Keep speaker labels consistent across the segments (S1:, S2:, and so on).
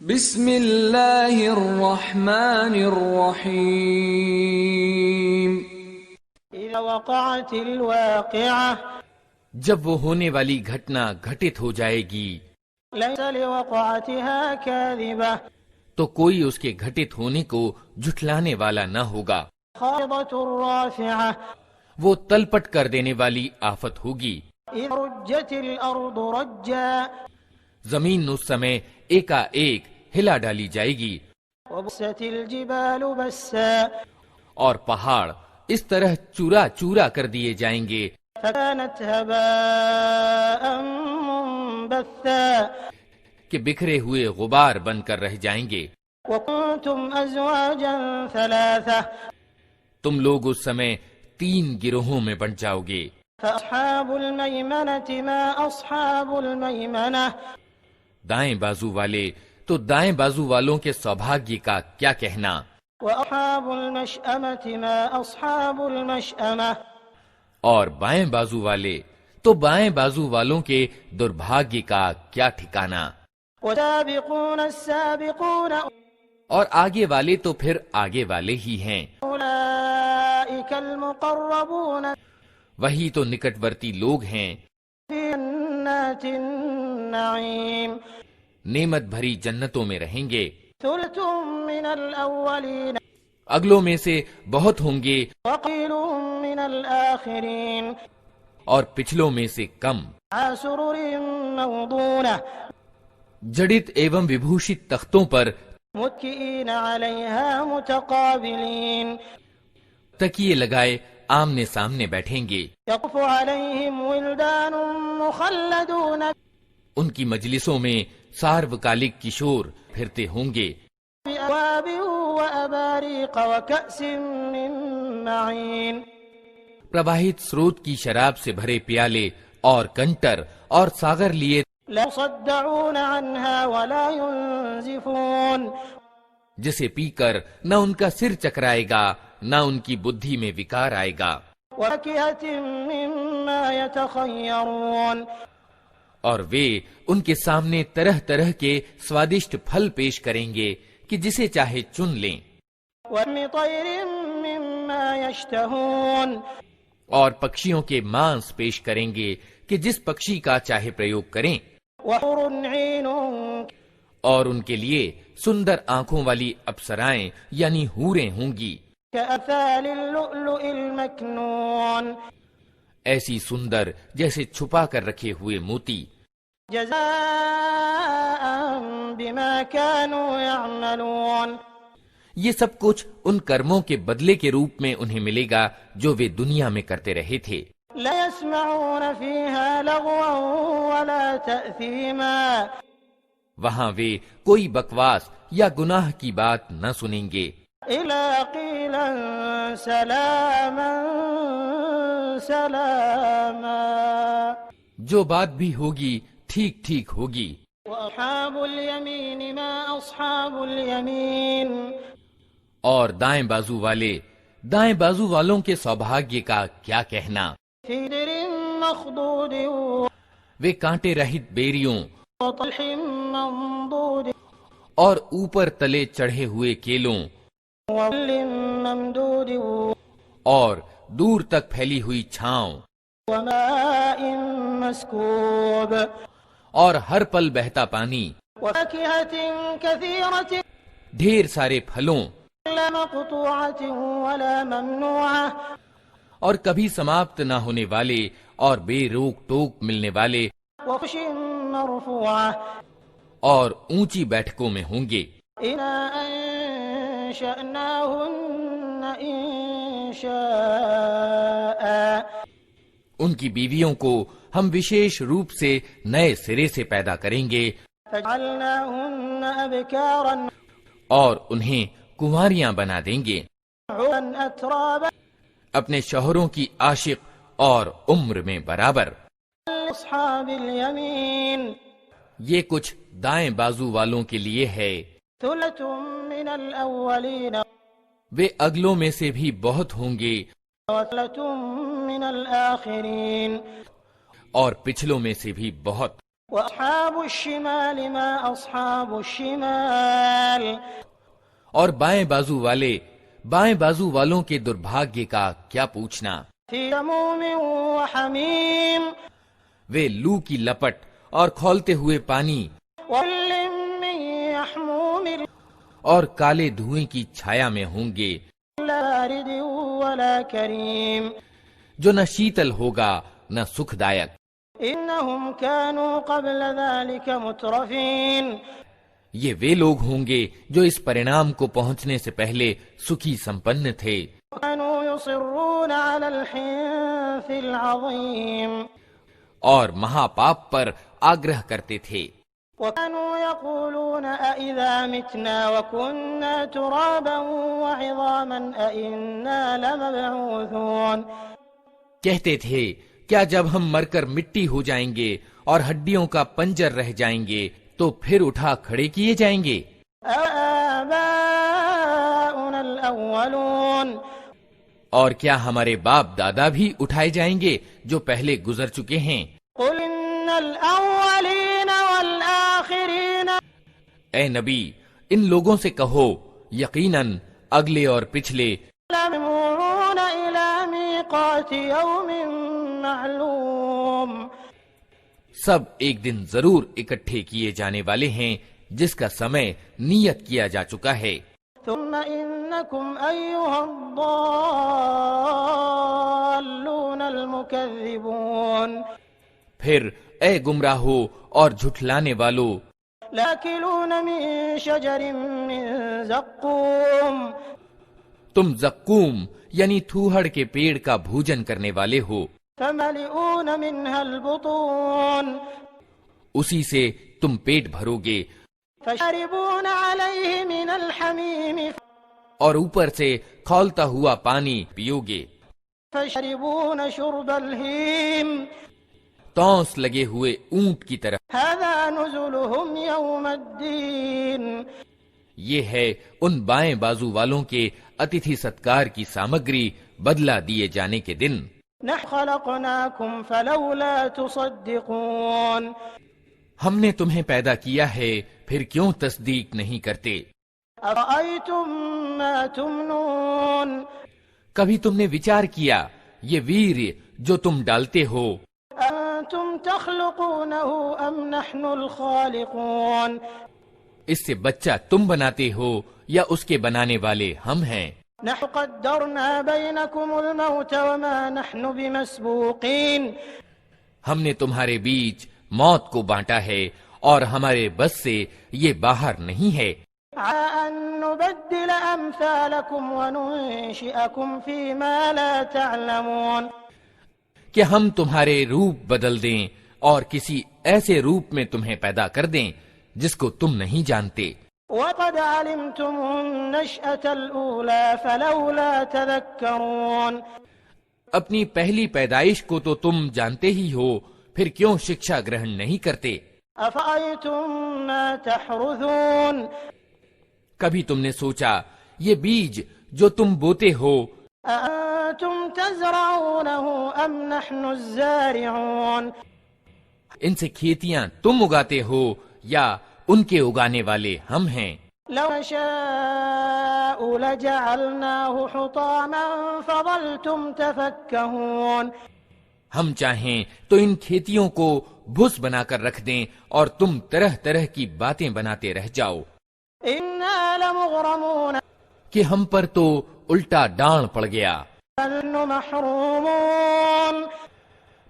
S1: بسم اللہ الرحمن الرحیم
S2: اذا وقعت الواقعہ
S3: جب وہ ہونے والی گھٹنا گھٹت ہو جائے گی
S2: لیس لوقعتها کاذبہ
S3: تو کوئی اس کے گھٹت ہونے کو جھٹلانے والا نہ ہوگا۔
S2: خافضۃ رافعہ
S3: وہ تلپٹ کر دینے والی آفت ہوگی۔
S2: اذا رجت الارض رجا
S3: زمین اس سمے ایکا ایک ہلا ڈالی جائے گی،
S2: وبست الجبال بسا
S3: اور پہاڑ اس طرح چورا چورا کر دیے جائیں گے
S2: فكانت هباء منبثا
S3: کہ بکھرے ہوئے غبار بن کر رہ جائیں گے۔
S2: وكنتم ازواجا ثلاثة
S3: تم لوگ اس سمے 3 گروہوں میں بٹ جاؤ گے۔
S2: فاصحاب المیمنة ما اصحاب المیمنة
S3: دائیں بازو والے تو دائیں بازو والوں کے سوبھاگیہ کا کیا کہنا،
S2: واصحاب المشأمة ما اصحاب المشأمة
S3: اور بائیں بازو والے تو بائیں بازو والوں کے دربھاگیہ کا کیا ٹھکانہ۔
S2: والسابقون السابقون
S3: اور آگے والے تو پھر آگے والے ہی ہیں،
S2: اولئك المقربون
S3: وہی تو نکٹورتی لوگ ہیں،
S2: في جنات النعيم
S3: نعمت بھری جنتوں میں رہیں گے۔
S2: ثلة من الاولين
S3: اگلوں میں سے بہت ہوں گے
S2: وقيل من الاخرين
S3: اور پچھلوں میں سے کم۔
S2: على سرر موضونة
S3: جڑت ایوم وبھوشت تختوں پر
S2: متكئين عليها متقابلين
S3: تکیے لگائے آمنے سامنے بیٹھیں گے۔
S2: يطوف عليهم ولدان مخلدون
S3: ان کی مجلسوں میں ساروکالک کشور پھرتے ہوں گے،
S2: بأكواب وأباريق وكأس من معين
S3: پرواہت سروت کی شراب سے بھرے پیالے اور کنٹر اور ساغر لیے
S2: لا يصدعون عنها ولا ينزفون
S3: جسے پی کر نہ ان کا سر چکرائے گا نہ ان کی بدھی میں وکار آئے گا،
S2: وفاكهة مما يتخيرون
S3: اور وہ ان کے سامنے طرح طرح کے سوادشٹ پھل پیش کریں گے کہ جسے چاہے چن لیں،
S2: ولحم طير مما يشتهون
S3: اور پکشیوں کے مانس پیش کریں گے کہ جس پکشی کا چاہے پریوگ کریں،
S2: وحور عين
S3: اور ان کے لیے سندر آنکھوں والی اپسرائیں یعنی حوریں ہوں گی،
S2: كأمثال اللؤلؤ المكنون
S3: ایسی سندر جیسے چھپا کر رکھے ہوئے موتی،
S2: جزاء بما كانوا يعملون
S3: یہ سب کچھ ان کرموں کے بدلے کے روپ میں انہیں ملے گا جو وہ دنیا میں کرتے رہے تھے۔
S2: لا يسمعون فيها لغوا ولا تأثيما
S3: وہاں وہ کوئی بکواس یا گناہ کی بات نہ سنیں گے،
S2: إلا قيلا سلاما سلاما
S3: جو بات بھی ہوگی ٹھیک ٹھیک ہوگی۔
S2: وأصحاب اليمين ما أصحاب اليمين
S3: اور دائیں بازو والوں کے سوبھاگیہ کا کیا کہنا،
S2: في در مخضود
S3: وہ کانٹے رہت بیریوں
S2: وطلح منضود
S3: اور اوپر تلے چڑھے ہوئے کیلوں
S2: وظل ممدود
S3: اور دور تک پھیلی ہوئی چھاؤں
S2: وماء مسكوب
S3: اور ہر پل بہتا پانی،
S2: وفاكهة كثيرة
S3: ڈھیر سارے پھلوں
S2: لا مقطوعة ولا ممنوعة
S3: اور کبھی سماپت نہ ہونے والے اور بے روک ٹوک ملنے والے
S2: وفرش مرفوعة
S3: اور اونچی بیٹھکوں میں ہوں گے۔
S2: إنا أنشأناهن إنشاء
S3: ان کی بیویوں کو ہم وشیش روپ سے نئے سرے سے پیدا کریں گے
S2: فجعلناهن أبكارا
S3: اور انہیں کنواریاں بنا دیں گے،
S2: عربا أترابا
S3: اپنے شوہروں کی عاشق اور عمر میں برابر۔
S2: أصحاب اليمين
S3: یہ کچھ دائیں بازو والوں کے لیے ہے،
S2: ثلة من الأولين
S3: وہ اگلوں میں سے بھی بہت ہوں گے
S2: وثلة من الآخرين
S3: اور پچھلوں میں سے بھی بہت۔
S2: وأصحاب الشمال ما أصحاب الشمال
S3: اور بائیں بازو والوں کے دربھاگیہ کا کیا پوچھنا.
S2: في سموم وحميم
S3: وہ لو کی لپٹ اور کھولتے ہوئے پانی
S2: وظل من يحموم
S3: اور کالے دھوئیں کی چھایا میں ہوں گے،
S2: لا بارد ولا كريم
S3: جو نہ شیتل ہوگا نہ سکھ دایک.
S2: إنهم كانوا قبل ذلك مترفين
S3: یہ وہ لوگ ہوں گے جو اس پرینام کو پہنچنے سے پہلے سکھی سمپن تھے،
S2: كانوا يصرون على الحنث العظيم
S3: اور مہا پاپ پر آگرہ کرتے تھے.
S2: وكانوا يقولون أإذا متنا وكنا ترابا وعظاما أإنا لمبعوثون
S3: کہتے تھے کیا جب ہم مر کر مٹی ہو جائیں گے اور ہڈیوں کا پنجر رہ جائیں گے تو پھر اٹھا کھڑے کیے جائیں گے.
S2: آباؤنا الأولون
S3: اور کیا ہمارے باپ دادا بھی اٹھائے جائیں گے جو پہلے گزر چکے ہیں.
S2: قل إن الأولين والآخرين
S3: اے نبی ان لوگوں سے کہو یقیناً اگلے اور پچھلے
S2: لمجموعون إلى ميقات يوم معلوم
S3: سب ایک دن ضرور اکٹھے کیے جانے والے ہیں جس کا سمے نیت کیا جا چکا ہے.
S2: ثم إنكم أيها الضالون المكذبون
S3: پھر اے گمراہو اور جھٹلانے والو
S2: لآكلون من شجر من زقوم
S3: تم زقوم یعنی تھوہڑ کے پیڑ کا بھوجن کرنے والے ہو،
S2: فملئون منها البطون
S3: اسی سے تم پیٹ بھرو گے،
S2: فشربون عليه من الحميم
S3: اور اوپر سے کھولتا ہوا پانی پیو گے،
S2: فشربون شرب الهيم
S3: تونس لگے ہوئے اونٹ کی طرح.
S2: هذا نزلهم يوم الدين
S3: یہ ہے ان بائیں بازو والوں کے اتیتھی ستکار کی سامگری بدلہ دیے جانے کے دن.
S2: نحن خلقناكم فلولا تصدقون
S3: ہم نے تمہیں پیدا کیا ہے پھر کیوں تصدیق نہیں کرتے.
S2: أرأيتم ما تمنون
S3: کبھی تم نے وچار کیا یہ ویر جو تم ڈالتے ہو
S2: أنتم تخلقونه أم نحن الخالقون
S3: اس سے بچہ تم بناتے ہو یا اس کے بنانے والے ہم ہیں.
S2: نحن قدرنا بينكم الموت وما نحن بمسبوقين
S3: ہم نے تمہارے بیچ موت کو بانٹا ہے اور ہمارے بس سے یہ باہر نہیں ہے
S2: على أن نبدل أمثالكم وننشئكم فيما لا تعلمون
S3: کہ ہم تمہارے روپ بدل دیں اور کسی ایسے روپ میں تمہیں پیدا کر دیں جس کو تم نہیں جانتے.
S2: وقد علمتم النشأة الأولى فلولا تذكرون
S3: اپنی پہلی پیدائش کو تو تم جانتے ہی ہو پھر کیوں شکشا گرہن نہیں کرتے.
S2: أفأيتم ما تحرثون
S3: کبھی تم نے سوچا یہ بیج جو تم بوتے ہو
S2: أأنتم تزرعونه أم نحن الزارعون
S3: ان سے کھیتیاں تم اگاتے ہو یا ان کے اگانے والے ہم ہیں.
S2: لو نشاء لجعلناه حطاما فظلتم تفكهون
S3: ہم چاہیں تو ان کھیتیوں کو بھس بنا کر رکھ دیں اور تم طرح طرح کی باتیں بناتے رہ جاؤ
S2: إنا لمغرمون
S3: کہ ہم پر تو الٹا ڈانٹ پڑ گیا
S2: بل محرومون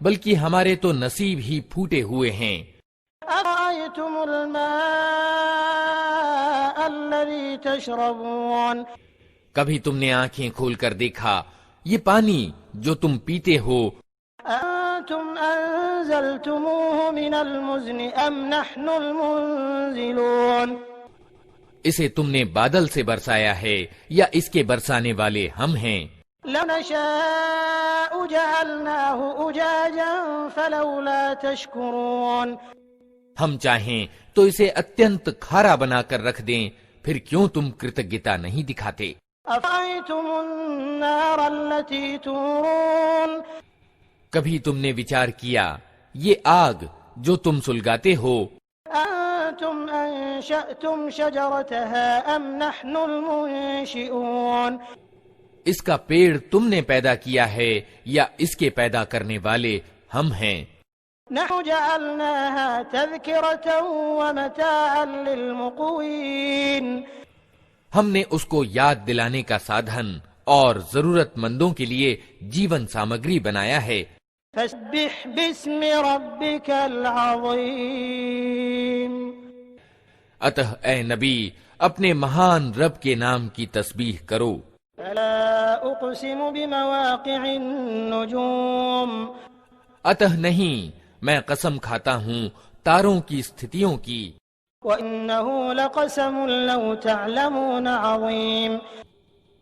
S3: بلکہ ہمارے تو نصیب ہی پھوٹے ہوئے ہیں.
S2: أرأيتم الماء الذي تشربون
S3: کبھی تم نے آنکھیں کھول کر دیکھا یہ پانی جو تم پیتے ہو
S2: أنتم أنزلتموه من المزن أم نحن المنزلون
S3: اسے تم نے بادل سے برسایا ہے یا اس کے برسانے والے ہم ہیں.
S2: لو نشاء جعلناه أجاجا فلولا تشكرون
S3: ہم چاہیں تو اسے اتینت کھارا بنا کر رکھ دیں پھر کیوں تم کرتجتا نہیں دکھاتے.
S2: أفرأيتم النار التي تورون
S3: کبھی تم نے وچار کیا یہ آگ جو تم سلگاتے ہو
S2: أأنتم أنشأتم شجرتها أم نحن المنشئون
S3: اس کا پیڑ تم نے پیدا کیا ہے یا اس کے پیدا کرنے والے ہم ہیں؟
S2: نحن جعلناها تذكرة ومتاعا للمقوين
S3: ہم نے اس کو یاد دلانے کا سادھن اور ضرورت مندوں کے لیے جیون سامگری بنایا ہے۔
S2: فسبح باسم ربك العظيم
S3: اتہ اے نبی اپنے مہان رب کے نام کی تسبیح کرو۔
S2: فلا أقسم بمواقع النجوم
S3: اتہ نہیں، میں قسم کھاتا ہوں تاروں کی استھتیوں کی۔
S2: وإنه لقسم لو تعلمون عظيم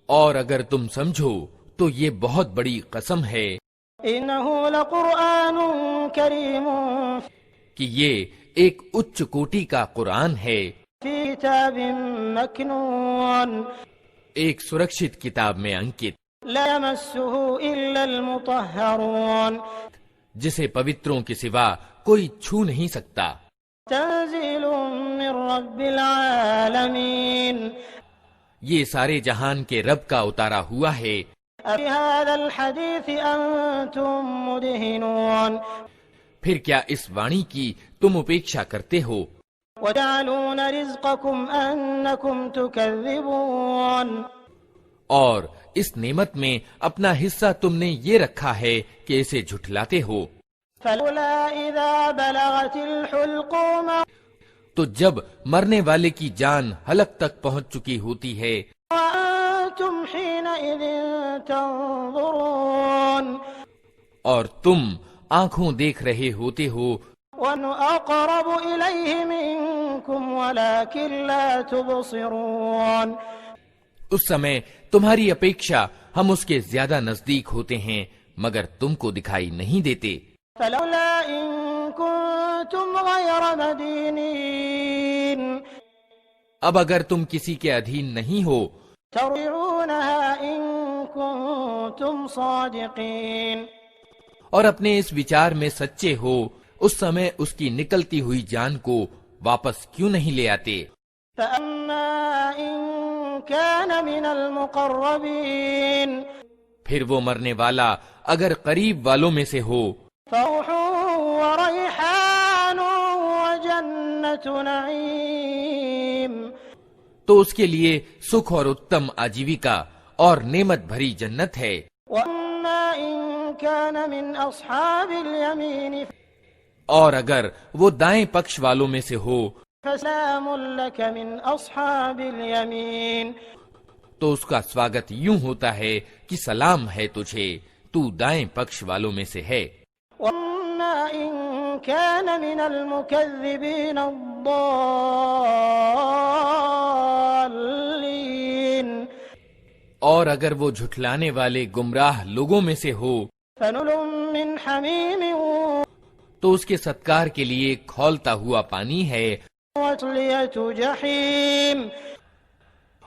S3: اور اگر تم سمجھو تو یہ بہت بڑی قسم ہے
S2: إنه لقرآن كريم
S3: کہ یہ ایک اچ کوٹی کا قرآن ہے،
S2: في كتاب مكنون
S3: ایک سرکشت کتاب میں انکت،
S2: لا يمسه إلا المطهرون
S3: جسے پوتروں کے سوا کوئی چھو نہیں سکتا۔
S2: تنزيل من رب العالمين
S3: یہ سارے جہان کے رب کا اتارا ہوا ہے۔
S2: بهذا الحديث أنتم مدهنون
S3: پھر کیا اس وانی کی تم اپیکشا کرتے ہو؟
S2: وتجعلون رزقكم أنكم تكذبون
S3: اور اس نعمت میں اپنا حصہ تم نے یہ رکھا ہے کہ اسے جھٹلاتے ہو۔
S2: فلولا إذا بلغت الحلقوم
S3: تو جب مرنے والے کی جان حلق تک پہنچ چکی ہوتی ہے
S2: وأنتم حينئذ تنظرون
S3: اور تم آنکھوں دیکھ رہے ہوتے ہو،
S2: وأن أقرب إليه منكم ولكن لا تبصرون
S3: اس سمے تمہاری اپیکشا ہم اس کے زیادہ نزدیک ہوتے ہیں مگر تم کو دکھائی نہیں دیتے۔
S2: فلولا إن كنتم غير مدينين
S3: اب اگر تم کسی کے ادھین نہیں ہو
S2: ترجعونها إن كنتم صادقين
S3: اور اپنے اس وچار میں سچے ہو، اس سمے اس کی نکلتی ہوئی جان کو واپس کیوں نہیں لے آتے؟
S2: فأما إن كان من المقربين
S3: پھر وہ مرنے والا اگر قریب والوں میں سے ہو
S2: فروح وريحان وجنة نعيم
S3: تو اس کے لیے سکھ اور اتم آجیویکا اور نعمت بھری جنت ہے۔
S2: وأما إن كان من أصحاب اليمين
S3: اور اگر وہ دائیں پکش والوں میں سے ہو
S2: فسلام لك من أصحاب اليمين
S3: تو اس کا سواگت یوں ہوتا ہے کہ سلام ہے تجھے، تو دائیں پکش والوں میں سے ہے۔
S2: وأما إن كان من المكذبين الضالين
S3: اور اگر وہ جھٹلانے والے گمراہ لوگوں میں سے ہو
S2: فنل من حميم
S3: تو اس کے ستکار کے لیے کھولتا ہوا پانی ہے
S2: وتصلية جحيم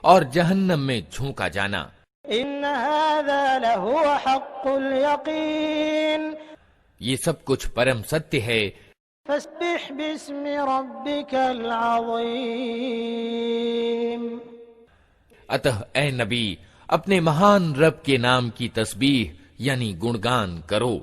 S3: اور جہنم میں جھونکا جانا۔
S2: إن هذا لهو حق اليقين
S3: یہ سب کچھ پرم ستیہ ہے۔
S2: فاسبح باسم ربك العظيم
S3: اتہ اے نبی اپنے مہان رب کے نام کی تسبیح یعنی گنگان کرو۔